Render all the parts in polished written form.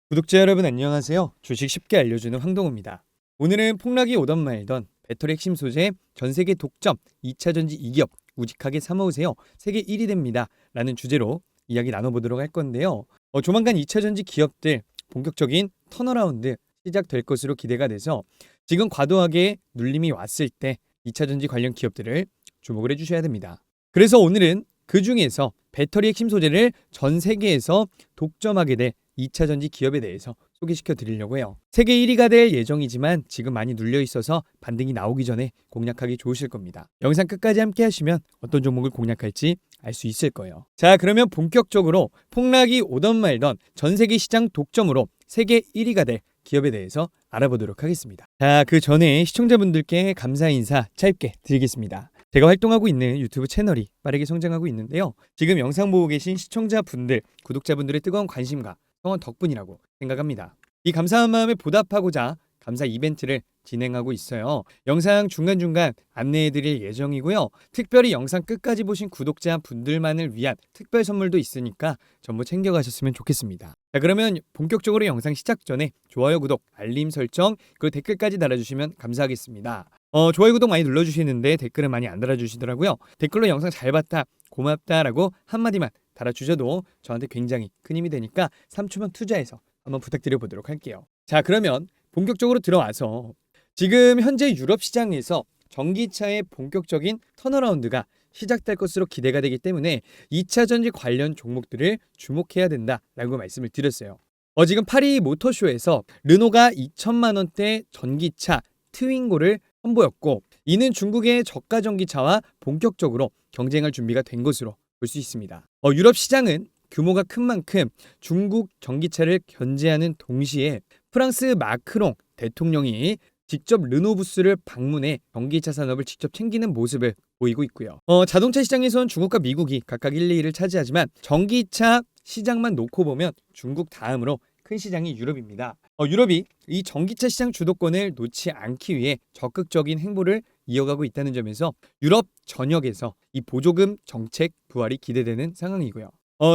구독자 여러분 안녕하세요. 주식 쉽게 알려주는 황동호입니다. 오늘은 폭락이 오던 말던 배터리 핵심 소재 전세계 독점 2차전지 2기업 우직하게 삼아오세요. 세계 1위 됩니다. 라는 주제로 이야기 나눠보도록 할 건데요. 조만간 2차전지 기업들 본격적인 턴어라운드 시작될 것으로 기대가 돼서 지금 과도하게 눌림이 왔을 때 2차전지 관련 기업들을 주목을 해주셔야 됩니다. 그래서 오늘은 그 중에서 배터리 핵심 소재를 전 세계에서 독점하게 될 2차전지 기업에 대해서 소개시켜 드리려고 해요. 세계 1위가 될 예정이지만 지금 많이 눌려 있어서 반등이 나오기 전에 공략하기 좋으실 겁니다. 영상 끝까지 함께 하시면 어떤 종목을 공략할지 알 수 있을 거예요. 자, 그러면 본격적으로 폭락이 오던 말던 전 세계 시장 독점으로 세계 1위가 될 기업에 대해서 알아보도록 하겠습니다. 자, 그 전에 시청자분들께 감사 인사 짧게 드리겠습니다. 제가 활동하고 있는 유튜브 채널이 빠르게 성장하고 있는데요. 지금 영상 보고 계신 시청자분들, 구독자분들의 뜨거운 관심과 성원 덕분이라고 생각합니다. 이 감사한 마음에 보답하고자 감사 이벤트를 진행하고 있어요. 영상 중간중간 안내해드릴 예정이고요. 특별히 영상 끝까지 보신 구독자분들만을 위한 특별 선물도 있으니까 전부 챙겨가셨으면 좋겠습니다. 자, 그러면 본격적으로 영상 시작 전에 좋아요, 구독, 알림 설정, 그리고 댓글까지 달아주시면 감사하겠습니다. 좋아요, 구독 많이 눌러주시는데 댓글은 많이 안 달아주시더라고요. 댓글로 영상 잘 봤다, 고맙다라고 한마디만 달아주셔도 저한테 굉장히 큰 힘이 되니까 3초만 투자해서 한번 부탁드려보도록 할게요. 자, 그러면 본격적으로 들어와서 지금 현재 유럽 시장에서 전기차의 본격적인 턴어라운드가 시작될 것으로 기대가 되기 때문에 2차 전지 관련 종목들을 주목해야 된다라고 말씀을 드렸어요. 지금 파리 모터쇼에서 르노가 2천만 원대 전기차 트윙고를 선보였고, 이는 중국의 저가 전기차와 본격적으로 경쟁할 준비가 된 것으로 볼 수 있습니다. 유럽 시장은 규모가 큰 만큼 중국 전기차를 견제하는 동시에 프랑스 마크롱 대통령이 직접 르노 부스를 방문해 전기차 산업을 직접 챙기는 모습을 보이고 있고요. 자동차 시장에선 중국과 미국이 각각 1, 2위를 차지하지만 전기차 시장만 놓고 보면 중국 다음으로 큰 시장이 유럽입니다. 유럽이 이 전기차 시장 주도권을 놓지 않기 위해 적극적인 행보를 이어가고 있다는 점에서 유럽 전역에서 이 보조금 정책 부활이 기대되는 상황이고요.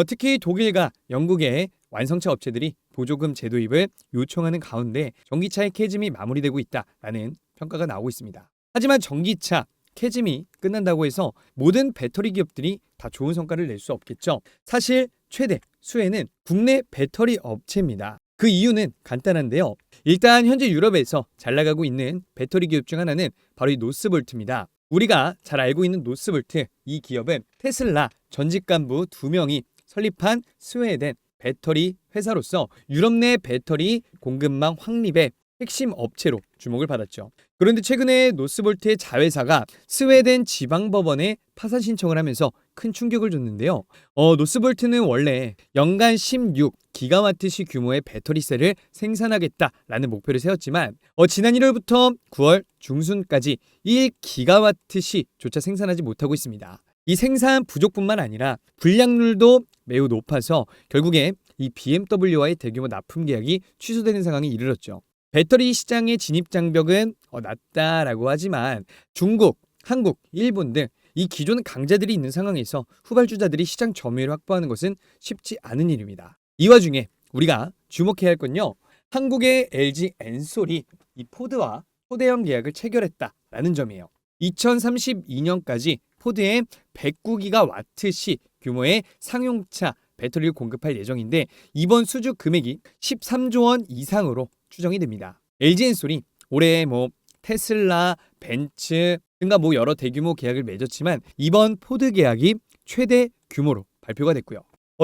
특히 독일과 영국의 완성차 업체들이 보조금 제도입을 요청하는 가운데 전기차의 캐즘이 마무리되고 있다라는 평가가 나오고 있습니다. 하지만 전기차 캐즘이 끝난다고 해서 모든 배터리 기업들이 다 좋은 성과를 낼 수 없겠죠. 사실 최대 수혜는 국내 배터리 업체입니다. 그 이유는 간단한데요. 일단 현재 유럽에서 잘 나가고 있는 배터리 기업 중 하나는 바로 이 노스볼트입니다. 우리가 잘 알고 있는 노스볼트, 이 기업은 테슬라 전직 간부 2명이 설립한 스웨덴 배터리 회사로서 유럽 내 배터리 공급망 확립의 핵심 업체로 주목을 받았죠. 그런데 최근에 노스볼트의 자회사가 스웨덴 지방법원에 파산 신청을 하면서 큰 충격을 줬는데요. 노스볼트는 원래 연간 16기가와트시 규모의 배터리셀을 생산하겠다라는 목표를 세웠지만 지난 1월부터 9월 중순까지 1기가와트시조차 생산하지 못하고 있습니다. 이 생산 부족뿐만 아니라 불량률도 매우 높아서 결국에 이 BMW와의 대규모 납품 계약이 취소되는 상황에 이르렀죠. 배터리 시장의 진입 장벽은 낮다라고 하지만 중국, 한국, 일본 등 이 기존 강자들이 있는 상황에서 후발주자들이 시장 점유율을 확보하는 것은 쉽지 않은 일입니다. 이 와중에 우리가 주목해야 할 건요, 한국의 LG 엔솔이 이 포드와 초대형 계약을 체결했다라는 점이에요. 2032년까지 포드에 109기가와트시 규모의 상용차 배터리를 공급할 예정인데 이번 수주 금액이 13조 원 이상으로 추정이 됩니다. LG 엔솔이 올해 테슬라, 벤츠 등과 여러 대규모 계약을 맺었지만 이번 포드 계약이 최대 규모로 발표가 됐고요.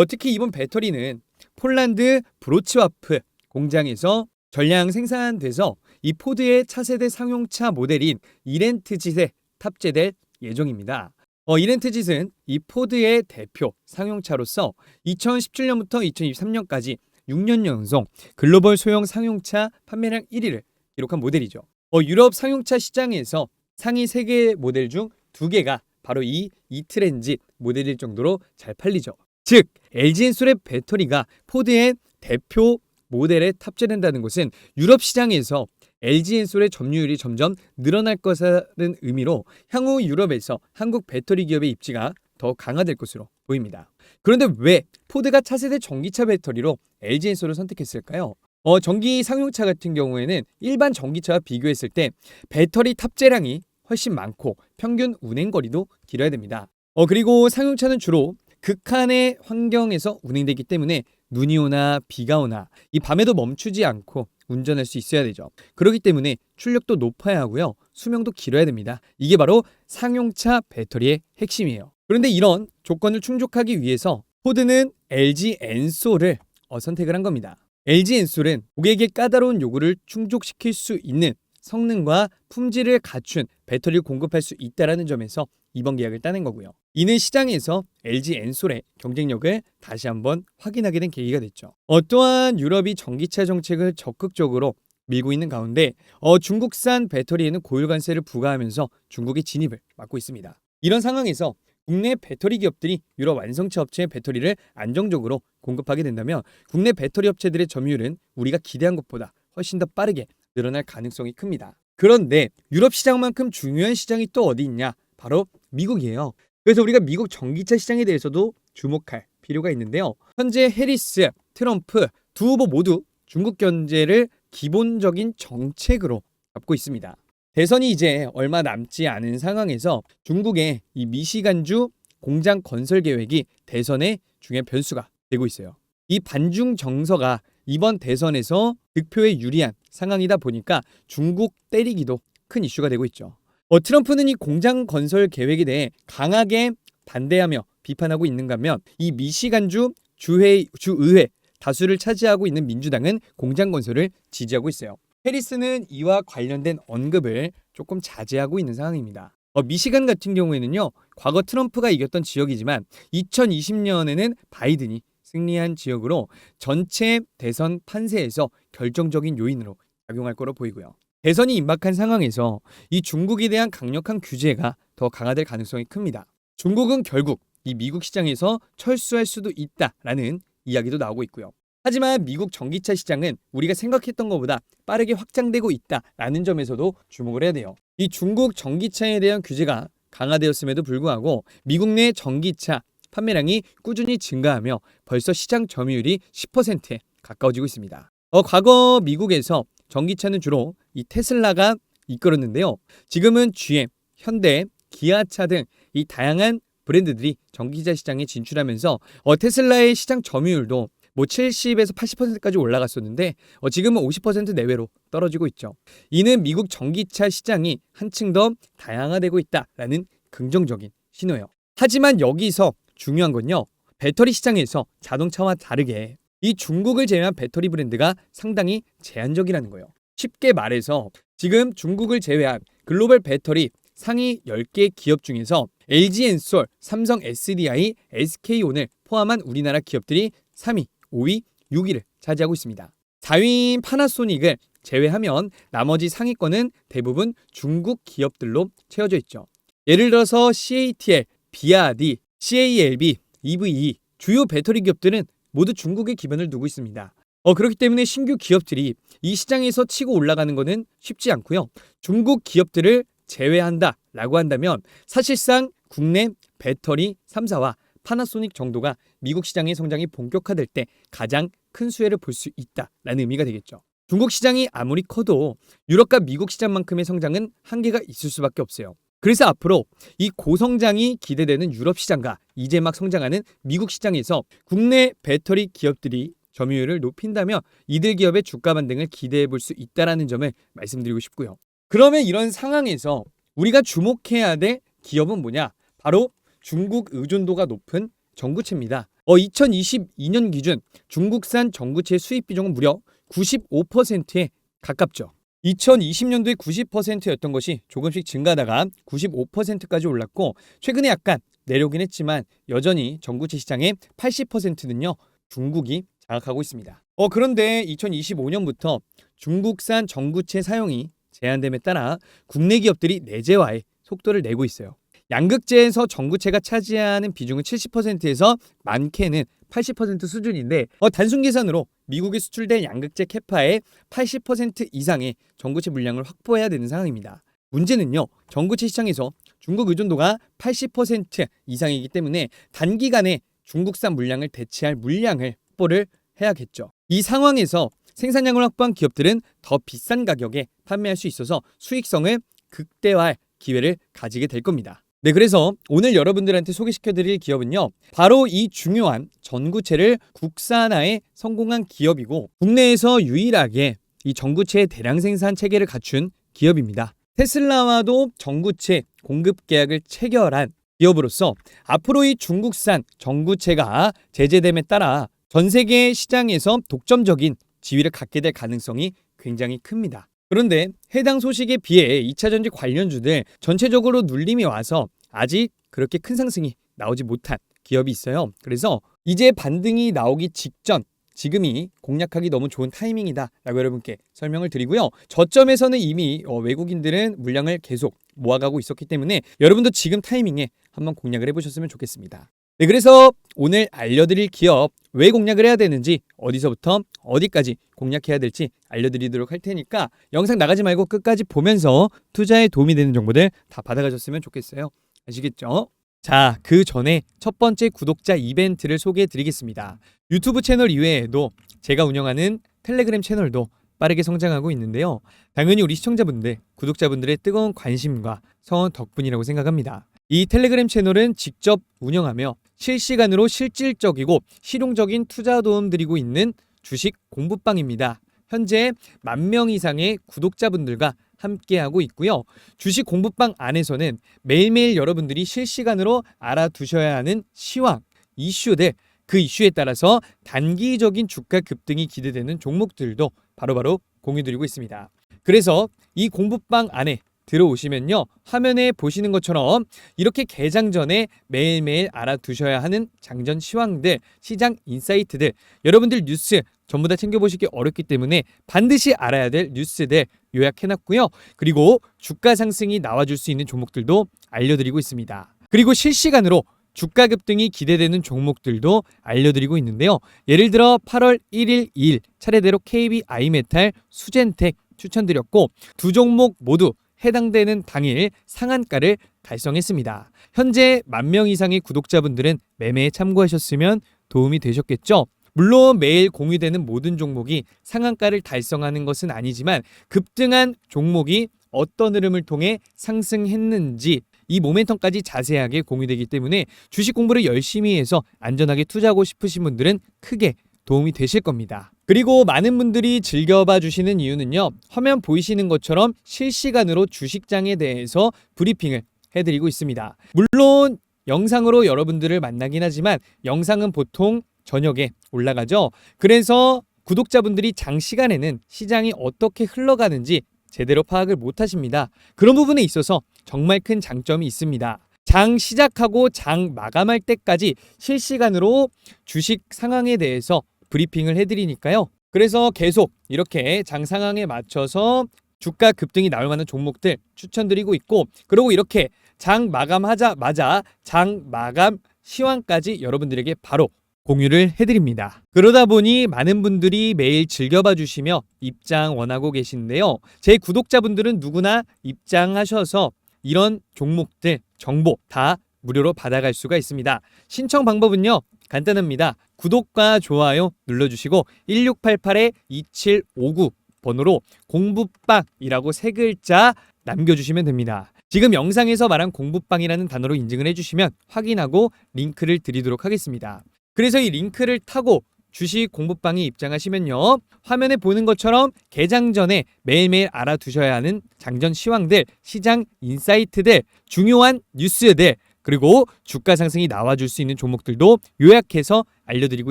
특히 이번 배터리는 폴란드 브로츠와프 공장에서 전량 생산돼서 이 포드의 차세대 상용차 모델인 이렌트짓에 탑재될 예정입니다. 이렌트짓은 이 포드의 대표 상용차로서 2017년부터 2023년까지 6년 연속 글로벌 소형 상용차 판매량 1위를 기록한 모델이죠. 유럽 상용차 시장에서 상위 3개 모델 중 2개가 바로 이 이트렌짓 모델일 정도로 잘 팔리죠. 즉 LG 엔솔의 배터리가 포드의 대표 모델에 탑재된다는 것은 유럽 시장에서 LG 엔솔의 점유율이 점점 늘어날 것이라는 의미로 향후 유럽에서 한국 배터리 기업의 입지가 더 강화될 것으로 보입니다. 그런데 왜 포드가 차세대 전기차 배터리로 LG 엔솔을 선택했을까요? 전기 상용차 같은 경우에는 일반 전기차와 비교했을 때 배터리 탑재량이 훨씬 많고 평균 운행 거리도 길어야 됩니다. 그리고 상용차는 주로 극한의 환경에서 운행되기 때문에 눈이 오나 비가 오나 이 밤에도 멈추지 않고 운전할 수 있어야 되죠. 그렇기 때문에 출력도 높아야 하고요. 수명도 길어야 됩니다. 이게 바로 상용차 배터리의 핵심이에요. 그런데 이런 조건을 충족하기 위해서 포드는 LG 엔솔을 선택을 한 겁니다. LG 엔솔은 고객의 까다로운 요구를 충족시킬 수 있는 성능과 품질을 갖춘 배터리를 공급할 수 있다는 점에서 이번 계약을 따낸 거고요. 이는 시장에서 LG 엔솔의 경쟁력을 다시 한번 확인하게 된 계기가 됐죠. 또한 유럽이 전기차 정책을 적극적으로 밀고 있는 가운데 중국산 배터리에는 고율 관세를 부과하면서 중국의 진입을 막고 있습니다. 이런 상황에서 국내 배터리 기업들이 유럽 완성차 업체의 배터리를 안정적으로 공급하게 된다면 국내 배터리 업체들의 점유율은 우리가 기대한 것보다 훨씬 더 빠르게 늘어날 가능성이 큽니다. 그런데 유럽 시장만큼 중요한 시장이 또 어디 있냐? 바로 미국이에요. 그래서 우리가 미국 전기차 시장에 대해서도 주목할 필요가 있는데요. 현재 해리스, 트럼프 두 후보 모두 중국 견제를 기본적인 정책으로 잡고 있습니다. 대선이 이제 얼마 남지 않은 상황에서 중국의 이 미시간주 공장 건설 계획이 대선의 중요한 변수가 되고 있어요. 이 반중 정서가 이번 대선에서 득표에 유리한 상황이다 보니까 중국 때리기도 큰 이슈가 되고 있죠. 트럼프는 이 공장 건설 계획에 대해 강하게 반대하며 비판하고 있는가 하면 이 미시간주 주의회 다수를 차지하고 있는 민주당은 공장 건설을 지지하고 있어요. 해리스는 이와 관련된 언급을 조금 자제하고 있는 상황입니다. 미시간 같은 경우에는요, 과거 트럼프가 이겼던 지역이지만 2020년에는 바이든이 승리한 지역으로 전체 대선 판세에서 결정적인 요인으로 작용할 거로 보이고요. 대선이 임박한 상황에서 이 중국에 대한 강력한 규제가 더 강화될 가능성이 큽니다. 중국은 결국 이 미국 시장에서 철수할 수도 있다라는 이야기도 나오고 있고요. 하지만 미국 전기차 시장은 우리가 생각했던 것보다 빠르게 확장되고 있다라는 점에서도 주목을 해야 돼요. 이 중국 전기차에 대한 규제가 강화되었음에도 불구하고 미국 내 전기차 판매량이 꾸준히 증가하며 벌써 시장 점유율이 10%에 가까워지고 있습니다. 과거 미국에서 전기차는 주로 이 테슬라가 이끌었는데요. 지금은 GM, 현대, 기아차 등 이 다양한 브랜드들이 전기차 시장에 진출하면서 테슬라의 시장 점유율도 70에서 80%까지 올라갔었는데 지금은 50% 내외로 떨어지고 있죠. 이는 미국 전기차 시장이 한층 더 다양화되고 있다라는 긍정적인 신호예요. 하지만 여기서 중요한 건요. 배터리 시장에서 자동차와 다르게 이 중국을 제외한 배터리 브랜드가 상당히 제한적이라는 거예요. 쉽게 말해서 지금 중국을 제외한 글로벌 배터리 상위 10개 기업 중에서 LG 엔솔, 삼성 SDI, SK온을 포함한 우리나라 기업들이 3위, 5위, 6위를 차지하고 있습니다. 4위인 파나소닉을 제외하면 나머지 상위권은 대부분 중국 기업들로 채워져 있죠. 예를 들어서 CATL, 비아디, CALB, EVE 주요 배터리 기업들은 모두 중국에 기반을 두고 있습니다. 그렇기 때문에 신규 기업들이 이 시장에서 치고 올라가는 것은 쉽지 않고요. 중국 기업들을 제외한다라고 한다면 사실상 국내 배터리 3사와 파나소닉 정도가 미국 시장의 성장이 본격화될 때 가장 큰 수혜를 볼 수 있다라는 의미가 되겠죠. 중국 시장이 아무리 커도 유럽과 미국 시장만큼의 성장은 한계가 있을 수밖에 없어요. 그래서 앞으로 이 고성장이 기대되는 유럽 시장과 이제 막 성장하는 미국 시장에서 국내 배터리 기업들이 점유율을 높인다면 이들 기업의 주가 반등을 기대해 볼 수 있다는 점을 말씀드리고 싶고요. 그러면 이런 상황에서 우리가 주목해야 될 기업은 뭐냐? 바로 중국 의존도가 높은 전구체입니다. 2022년 기준 중국산 전구체 수입 비중은 무려 95%에 가깝죠. 2020년도에 90%였던 것이 조금씩 증가하다가 95%까지 올랐고 최근에 약간 내려오긴 했지만 여전히 전구체 시장의 80%는요 중국이 장악하고 있습니다. 그런데 2025년부터 중국산 전구체 사용이 제한됨에 따라 국내 기업들이 내재화에 속도를 내고 있어요. 양극재에서 전구체가 차지하는 비중은 70%에서 많게는 80% 수준인데 단순 계산으로 미국에 수출된 양극재 캐파의 80% 이상의 전구체 물량을 확보해야 되는 상황입니다. 문제는요. 전구체 시장에서 중국 의존도가 80% 이상이기 때문에 단기간에 중국산 물량을 대체할 물량을 확보를 해야겠죠. 이 상황에서 생산량을 확보한 기업들은 더 비싼 가격에 판매할 수 있어서 수익성을 극대화할 기회를 가지게 될 겁니다. 네, 그래서 오늘 여러분들한테 소개시켜드릴 기업은요, 바로 이 중요한 전구체를 국산화에 성공한 기업이고, 국내에서 유일하게 이 전구체의 대량 생산 체계를 갖춘 기업입니다. 테슬라와도 전구체 공급 계약을 체결한 기업으로서 앞으로 이 중국산 전구체가 제재됨에 따라 전 세계 시장에서 독점적인 지위를 갖게 될 가능성이 굉장히 큽니다. 그런데 해당 소식에 비해 2차전지 관련주들 전체적으로 눌림이 와서 아직 그렇게 큰 상승이 나오지 못한 기업이 있어요. 그래서 이제 반등이 나오기 직전, 지금이 공략하기 너무 좋은 타이밍이다 라고 여러분께 설명을 드리고요. 저점에서는 이미 외국인들은 물량을 계속 모아가고 있었기 때문에 여러분도 지금 타이밍에 한번 공략을 해보셨으면 좋겠습니다. 네, 그래서 오늘 알려드릴 기업 왜 공략을 해야 되는지, 어디서부터 어디까지 공략해야 될지 알려드리도록 할 테니까 영상 나가지 말고 끝까지 보면서 투자에 도움이 되는 정보들 다 받아가셨으면 좋겠어요. 아시겠죠? 자, 그 전에 첫 번째 구독자 이벤트를 소개해 드리겠습니다. 유튜브 채널 이외에도 제가 운영하는 텔레그램 채널도 빠르게 성장하고 있는데요. 당연히 우리 시청자분들, 구독자분들의 뜨거운 관심과 성원 덕분이라고 생각합니다. 이 텔레그램 채널은 직접 운영하며 실시간으로 실질적이고 실용적인 투자 도움 드리고 있는 주식 공부방입니다. 현재 10,000명 이상의 구독자분들과 함께하고 있고요. 주식 공부방 안에서는 매일매일 여러분들이 실시간으로 알아두셔야 하는 시황, 이슈들, 그 이슈에 따라서 단기적인 주가 급등이 기대되는 종목들도 바로바로 공유드리고 있습니다. 그래서 이 공부방 안에 들어오시면요, 화면에 보시는 것처럼 이렇게 개장 전에 매일매일 알아두셔야 하는 장전 시황들, 시장 인사이트들, 여러분들 뉴스 전부 다 챙겨보시기 어렵기 때문에 반드시 알아야 될 뉴스들 요약해놨고요. 그리고 주가 상승이 나와줄 수 있는 종목들도 알려드리고 있습니다. 그리고 실시간으로 주가 급등이 기대되는 종목들도 알려드리고 있는데요. 예를 들어 8월 1일, 2일 차례대로 KB 아이메탈, 수젠텍 추천드렸고, 두 종목 모두 해당되는 당일 상한가를 달성했습니다. 현재 10,000명 이상의 구독자분들은 매매에 참고하셨으면 도움이 되셨겠죠? 물론 매일 공유되는 모든 종목이 상한가를 달성하는 것은 아니지만 급등한 종목이 어떤 흐름을 통해 상승했는지 이 모멘텀까지 자세하게 공유되기 때문에 주식 공부를 열심히 해서 안전하게 투자하고 싶으신 분들은 크게 도움이 되실 겁니다. 그리고 많은 분들이 즐겨봐 주시는 이유는요, 화면 보이시는 것처럼 실시간으로 주식장에 대해서 브리핑을 해드리고 있습니다. 물론 영상으로 여러분들을 만나긴 하지만 영상은 보통 저녁에 올라가죠. 그래서 구독자분들이 장시간에는 시장이 어떻게 흘러가는지 제대로 파악을 못 하십니다. 그런 부분에 있어서 정말 큰 장점이 있습니다. 장 시작하고 장 마감할 때까지 실시간으로 주식 상황에 대해서 브리핑을 해드리니까요. 그래서 계속 이렇게 장 상황에 맞춰서 주가 급등이 나올 만한 종목들 추천드리고 있고, 그리고 이렇게 장 마감하자마자 장 마감 시황까지 여러분들에게 바로 공유를 해드립니다. 그러다 보니 많은 분들이 매일 즐겨봐 주시며 입장 원하고 계신데요. 제 구독자분들은 누구나 입장하셔서 이런 종목들 정보 다 무료로 받아갈 수가 있습니다. 신청 방법은요, 간단합니다. 구독과 좋아요 눌러주시고 1688-2759 번호로 공부방이라고 3글자 남겨주시면 됩니다. 지금 영상에서 말한 공부방이라는 단어로 인증을 해주시면 확인하고 링크를 드리도록 하겠습니다. 그래서 이 링크를 타고 주식 공부방에 입장하시면요, 화면에 보는 것처럼 개장 전에 매일매일 알아두셔야 하는 장전 시황들, 시장 인사이트들, 중요한 뉴스들, 그리고 주가 상승이 나와줄 수 있는 종목들도 요약해서 알려드리고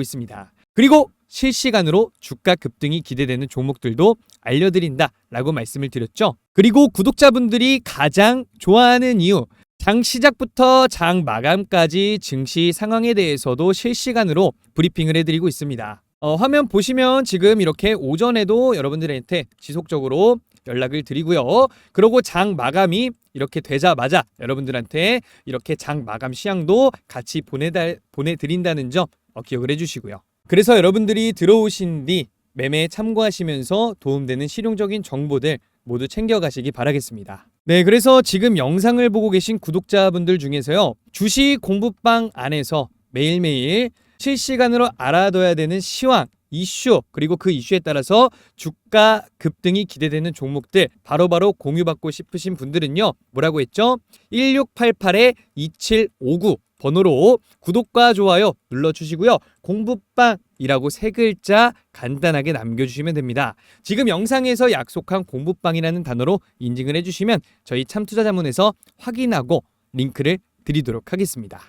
있습니다. 그리고 실시간으로 주가 급등이 기대되는 종목들도 알려드린다 라고 말씀을 드렸죠. 그리고 구독자분들이 가장 좋아하는 이유, 장 시작부터 장 마감까지 증시 상황에 대해서도 실시간으로 브리핑을 해드리고 있습니다. 화면 보시면 지금 이렇게 오전에도 여러분들한테 지속적으로 연락을 드리고요. 그리고 장 마감이 이렇게 되자마자 여러분들한테 이렇게 장 마감 시향도 같이 보내드린다는 점 기억을 해주시고요. 그래서 여러분들이 들어오신 뒤 매매에 참고하시면서 도움되는 실용적인 정보들 모두 챙겨가시기 바라겠습니다. 네, 그래서 지금 영상을 보고 계신 구독자분들 중에서요, 주식 공부방 안에서 매일매일 실시간으로 알아둬야 되는 시황, 이슈, 그리고 그 이슈에 따라서 주가 급등이 기대되는 종목들 바로바로 공유받고 싶으신 분들은요. 뭐라고 했죠? 1688-2759 번호로 구독과 좋아요 눌러주시고요. 공부빵이라고 세 글자 간단하게 남겨주시면 됩니다. 지금 영상에서 약속한 공부빵이라는 단어로 인증을 해주시면 저희 참투자자문에서 확인하고 링크를 드리도록 하겠습니다.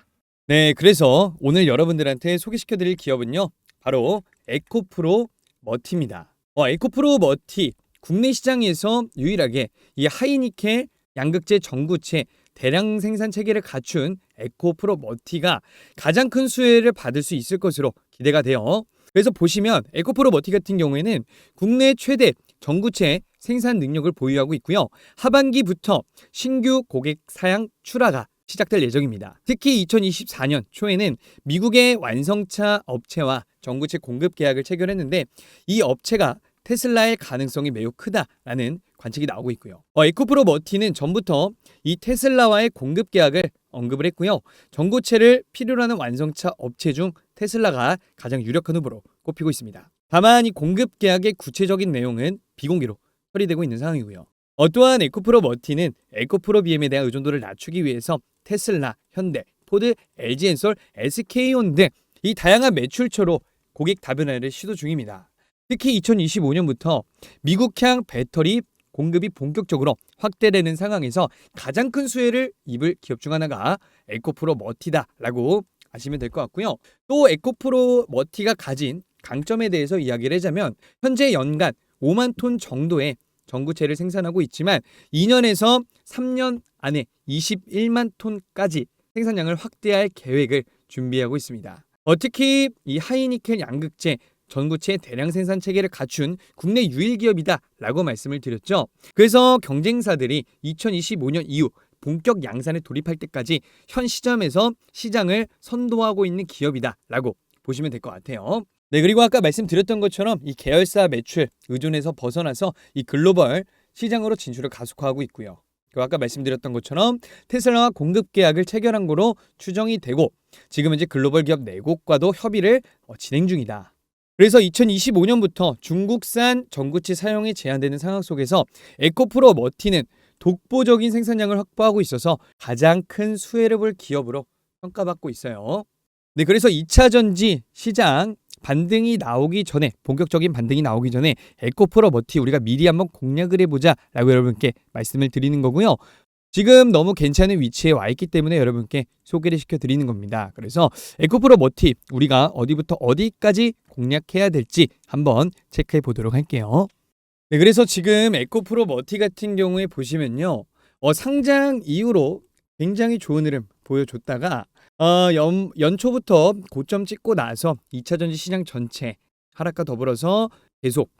네, 그래서 오늘 여러분들한테 소개시켜드릴 기업은요. 바로 에코프로 머티입니다. 에코프로 머티, 국내 시장에서 유일하게 이 하이니켈 양극재 전구체 대량 생산 체계를 갖춘 에코프로 머티가 가장 큰 수혜를 받을 수 있을 것으로 기대가 돼요. 그래서 보시면 에코프로 머티 같은 경우에는 국내 최대 전구체 생산 능력을 보유하고 있고요. 하반기부터 신규 고객 사양 출하가 시작될 예정입니다. 특히 2024년 초에는 미국의 완성차 업체와 전구체 공급 계약을 체결했는데 이 업체가 테슬라의 가능성이 매우 크다라는 관측이 나오고 있고요. 에코프로 머티는 전부터 이 테슬라와의 공급 계약을 언급을 했고요. 전구체를 필요로 하는 완성차 업체 중 테슬라가 가장 유력한 후보로 꼽히고 있습니다. 다만 이 공급 계약의 구체적인 내용은 비공개로 처리되고 있는 상황이고요. 또한 에코프로 머티는 에코프로 BM에 대한 의존도를 낮추기 위해서 테슬라, 현대, 포드, LG엔솔, SK온 등 이 다양한 매출처로 고객 다변화를 시도 중입니다. 특히 2025년부터 미국향 배터리 공급이 본격적으로 확대되는 상황에서 가장 큰 수혜를 입을 기업 중 하나가 에코프로 머티다라고 아시면 될 것 같고요. 또 에코프로 머티가 가진 강점에 대해서 이야기를 하자면 현재 연간 5만 톤 정도의 전구체를 생산하고 있지만 2년에서 3년 안에 21만 톤까지 생산량을 확대할 계획을 준비하고 있습니다. 특히 이 하이니켈 양극재 전구체 대량 생산 체계를 갖춘 국내 유일 기업이다라고 말씀을 드렸죠. 그래서 경쟁사들이 2025년 이후 본격 양산에 돌입할 때까지 현 시점에서 시장을 선도하고 있는 기업이다라고 보시면 될 것 같아요. 네, 그리고 아까 말씀드렸던 것처럼 이 계열사 매출 의존에서 벗어나서 이 글로벌 시장으로 진출을 가속화하고 있고요. 그리고 아까 말씀드렸던 것처럼 테슬라와 공급 계약을 체결한 거로 추정이 되고 지금 현재 글로벌 기업 4곳과도 협의를 진행 중이다. 그래서 2025년부터 중국산 전구체 사용이 제한되는 상황 속에서 에코프로 머티는 독보적인 생산량을 확보하고 있어서 가장 큰 수혜를 볼 기업으로 평가받고 있어요. 네, 그래서 2차 전지 시장 반등이 나오기 전에 본격적인 반등이 나오기 전에 에코프로 머티 우리가 미리 한번 공략을 해보자라고 여러분께 말씀을 드리는 거고요. 지금 너무 괜찮은 위치에 와 있기 때문에 여러분께 소개를 시켜드리는 겁니다. 그래서 에코프로 머티 우리가 어디부터 어디까지 공략해야 될지 한번 체크해 보도록 할게요. 네, 그래서 지금 에코프로 머티 같은 경우에 보시면요. 상장 이후로 굉장히 좋은 흐름 보여줬다가 연초부터 고점 찍고 나서 2차 전지 시장 전체 하락과 더불어서 계속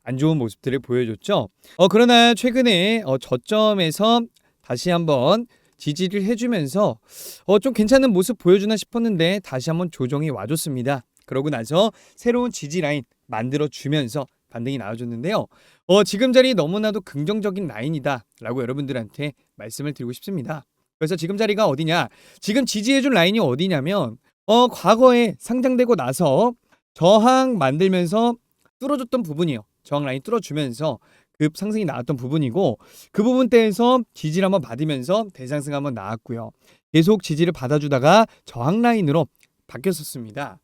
안 좋은 모습들을 보여줬죠. 그러나 최근에 저점에서 다시 한번 지지를 해주면서 좀 괜찮은 모습 보여주나 싶었는데 다시 한번 조정이 와줬습니다. 그러고 나서 새로운 지지 라인 만들어주면서 반등이 나와줬는데요. 지금 자리 너무나도 긍정적인 라인이다라고 여러분들한테 말씀을 드리고 싶습니다. 그래서 지금 자리가 어디냐? 지금 지지해준 라인이 어디냐면 과거에 상장되고 나서 저항 만들면서 뚫어줬던 부분이에요. 저항 라인 뚫어주면서 급 상승이 나왔던 부분이고 그 부분대에서 지지를 한번 받으면서 대상승 한번 나왔고요. 계속 지지를 받아주다가 저항 라인으로 바뀌었었습니다.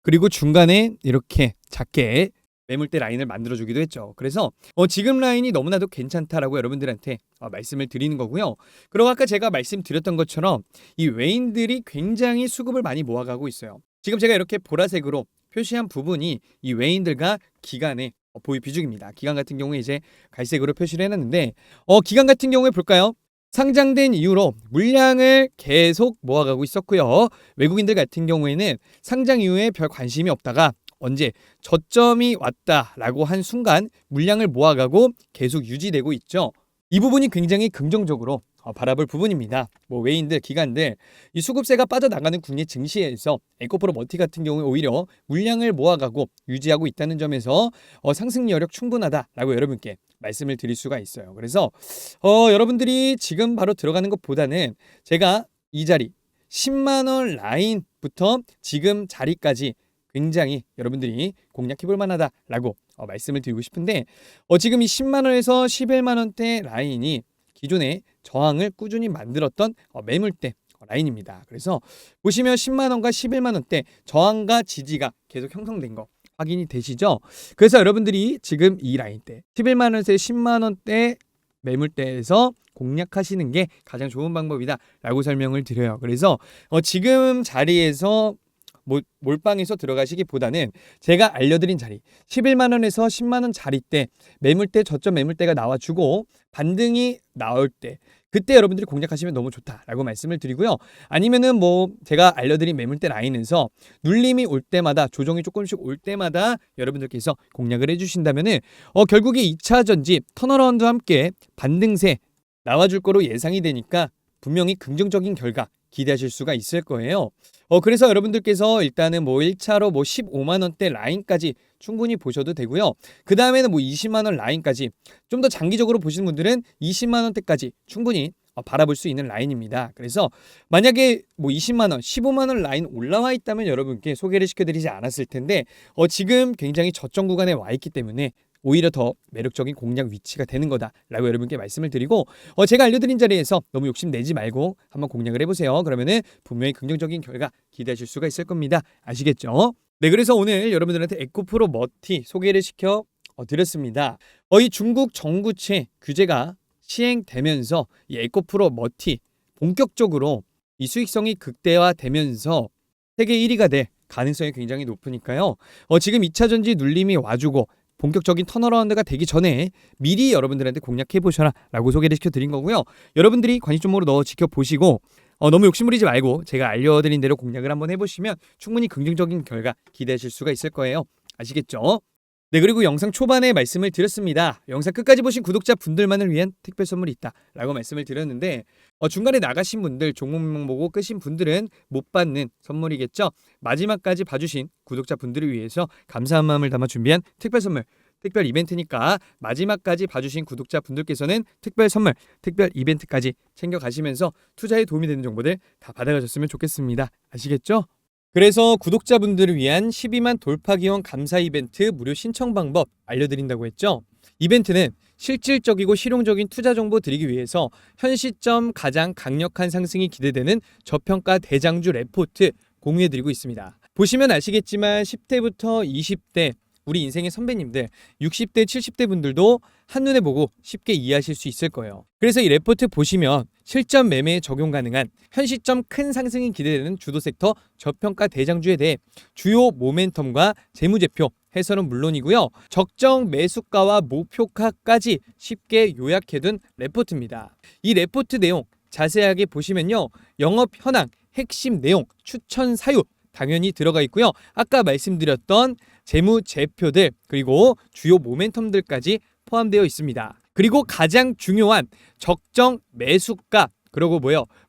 그리고 중간에 이렇게 작게 매물대 라인을 만들어주기도 했죠. 그래서 지금 라인이 너무나도 괜찮다라고 여러분들한테 말씀을 드리는 거고요. 그리고 아까 제가 말씀드렸던 것처럼 이 외인들이 굉장히 수급을 많이 모아가고 있어요. 지금 제가 이렇게 보라색으로 표시한 부분이 이 외인들과 기관의 보유 비중입니다. 기관 같은 경우에 이제 갈색으로 표시를 해놨는데 기관 같은 경우에 볼까요? 상장된 이후로 물량을 계속 모아가고 있었고요. 외국인들 같은 경우에는 상장 이후에 별 관심이 없다가 언제 저점이 왔다라고 한 순간 물량을 모아가고 계속 유지되고 있죠. 이 부분이 굉장히 긍정적으로 바라볼 부분입니다. 외인들, 기관들 이 수급세가 빠져나가는 국내 증시에서 에코프로 머티 같은 경우에 오히려 물량을 모아가고 유지하고 있다는 점에서 상승 여력 충분하다라고 여러분께 말씀을 드릴 수가 있어요. 그래서 여러분들이 지금 바로 들어가는 것보다는 제가 이 자리 10만 원 라인부터 지금 자리까지 굉장히 여러분들이 공략해볼 만하다라고 말씀을 드리고 싶은데 지금 이 10만 원에서 11만 원대 라인이 기존에 저항을 꾸준히 만들었던 매물대 라인입니다. 그래서 보시면 10만 원과 11만 원대 저항과 지지가 계속 형성된 거 확인이 되시죠? 그래서 여러분들이 지금 이 라인대 11만 원에서 10만 원대 매물대에서 공략하시는 게 가장 좋은 방법이다라고 설명을 드려요. 그래서 지금 자리에서 몰빵해서 들어가시기보다는 제가 알려드린 자리 11만 원에서 10만 원 자리대 매물대 저점 매물대가 나와주고 반등이 나올 때 그때 여러분들이 공략하시면 너무 좋다라고 말씀을 드리고요. 아니면은 제가 알려드린 매물대 라인에서 눌림이 올 때마다 조정이 조금씩 올 때마다 여러분들께서 공략을 해주신다면은 결국에 2차 전지 턴어라운드와 함께 반등세 나와줄 거로 예상이 되니까 분명히 긍정적인 결과 기대하실 수가 있을 거예요. 그래서 여러분들께서 일단은 1차로 15만 원대 라인까지 충분히 보셔도 되고요. 그 다음에는 20만 원 라인까지 좀 더 장기적으로 보시는 분들은 20만 원대까지 충분히 바라볼 수 있는 라인입니다. 그래서 만약에 20만 원, 15만 원 라인 올라와 있다면 여러분께 소개를 시켜드리지 않았을 텐데 지금 굉장히 저점 구간에 와 있기 때문에 오히려 더 매력적인 공략 위치가 되는 거다라고 여러분께 말씀을 드리고 제가 알려드린 자리에서 너무 욕심내지 말고 한번 공략을 해보세요. 그러면은 분명히 긍정적인 결과 기대하실 수가 있을 겁니다. 아시겠죠? 네, 그래서 오늘 여러분들한테 에코프로 머티 소개를 시켜 드렸습니다. 이 중국 정부채 규제가 시행되면서 이 에코프로 머티 본격적으로 이 수익성이 극대화되면서 세계 1위가 될 가능성이 굉장히 높으니까요. 지금 2차 전지 눌림이 와주고 본격적인 턴어라운드가 되기 전에 미리 여러분들한테 공략해보셔라 라고 소개를 시켜드린 거고요. 여러분들이 관심종목으로 넣어 지켜보시고 너무 욕심부리지 말고 제가 알려드린 대로 공략을 한번 해보시면 충분히 긍정적인 결과 기대하실 수가 있을 거예요. 아시겠죠? 네, 그리고 영상 초반에 말씀을 드렸습니다. 영상 끝까지 보신 구독자 분들만을 위한 특별 선물이 있다 라고 말씀을 드렸는데 중간에 나가신 분들 종목명 보고 끄신 분들은 못 받는 선물이겠죠. 마지막까지 봐주신 구독자 분들을 위해서 감사한 마음을 담아 준비한 특별 선물 특별 이벤트니까 마지막까지 봐주신 구독자 분들께서는 특별 선물 특별 이벤트까지 챙겨가시면서 투자에 도움이 되는 정보들 다 받아가셨으면 좋겠습니다. 아시겠죠? 그래서 구독자분들을 위한 12만 돌파 기원 감사 이벤트 무료 신청 방법 알려드린다고 했죠. 이벤트는 실질적이고 실용적인 투자 정보 드리기 위해서 현 시점 가장 강력한 상승이 기대되는 저평가 대장주 레포트 공유해드리고 있습니다. 보시면 아시겠지만 10대부터 20대 우리 인생의 선배님들 60대 70대 분들도 한눈에 보고 쉽게 이해하실 수 있을 거예요. 그래서 이 레포트 보시면 실전 매매에 적용 가능한 현 시점 큰 상승이 기대되는 주도 섹터 저평가 대장주에 대해 주요 모멘텀과 재무제표 해설은 물론이고요. 적정 매수가와 목표가까지 쉽게 요약해둔 레포트입니다. 이 레포트 내용 자세하게 보시면요. 영업 현황, 핵심 내용, 추천 사유 당연히 들어가 있고요. 아까 말씀드렸던 재무제표들 그리고 주요 모멘텀들까지 포함되어 있습니다. 그리고 가장 중요한 적정 매수가 그리고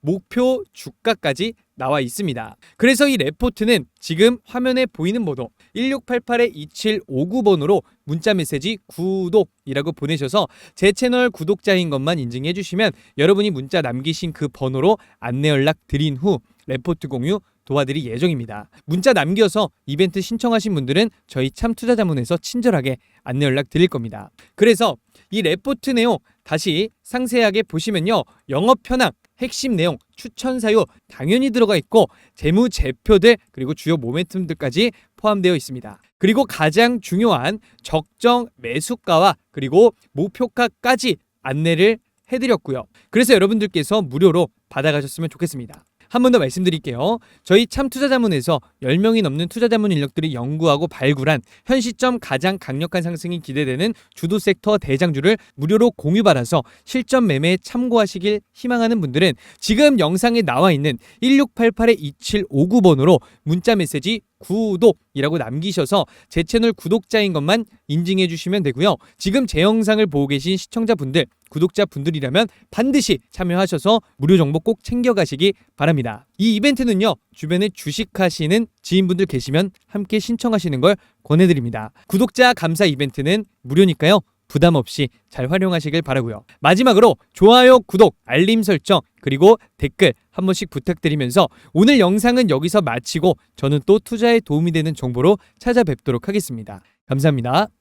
목표 주가까지 나와 있습니다. 그래서 이 레포트는 지금 화면에 보이는 번호 1688-2759번으로 문자 메시지 구독이라고 보내셔서 제 채널 구독자인 것만 인증해 주시면 여러분이 문자 남기신 그 번호로 안내 연락 드린 후 레포트 공유 도와드릴 예정입니다. 문자 남겨서 이벤트 신청하신 분들은 저희 참투자자문에서 친절하게 안내 연락 드릴 겁니다. 그래서 이 레포트 내용 다시 상세하게 보시면요. 영업 현황, 핵심 내용, 추천 사유 당연히 들어가 있고 재무제표들 그리고 주요 모멘텀들까지 포함되어 있습니다. 그리고 가장 중요한 적정 매수가와 그리고 목표가까지 안내를 해드렸고요. 그래서 여러분들께서 무료로 받아가셨으면 좋겠습니다. 한 번 더 말씀드릴게요. 저희 참투자자문에서 10명이 넘는 투자자문 인력들이 연구하고 발굴한 현 시점 가장 강력한 상승이 기대되는 주도 섹터 대장주를 무료로 공유받아서 실전 매매에 참고하시길 희망하는 분들은 지금 영상에 나와 있는 1688-2759번으로 문자 메시지 구독이라고 남기셔서 제 채널 구독자인 것만 인증해 주시면 되고요. 지금 제 영상을 보고 계신 시청자분들, 구독자분들이라면 반드시 참여하셔서 무료 정보 꼭 챙겨가시기 바랍니다. 이 이벤트는요. 주변에 주식하시는 지인분들 계시면 함께 신청하시는 걸 권해드립니다. 구독자 감사 이벤트는 무료니까요. 부담 없이 잘 활용하시길 바라고요. 마지막으로 좋아요, 구독, 알림 설정 그리고 댓글 한 번씩 부탁드리면서 오늘 영상은 여기서 마치고 저는 또 투자에 도움이 되는 정보로 찾아뵙도록 하겠습니다. 감사합니다.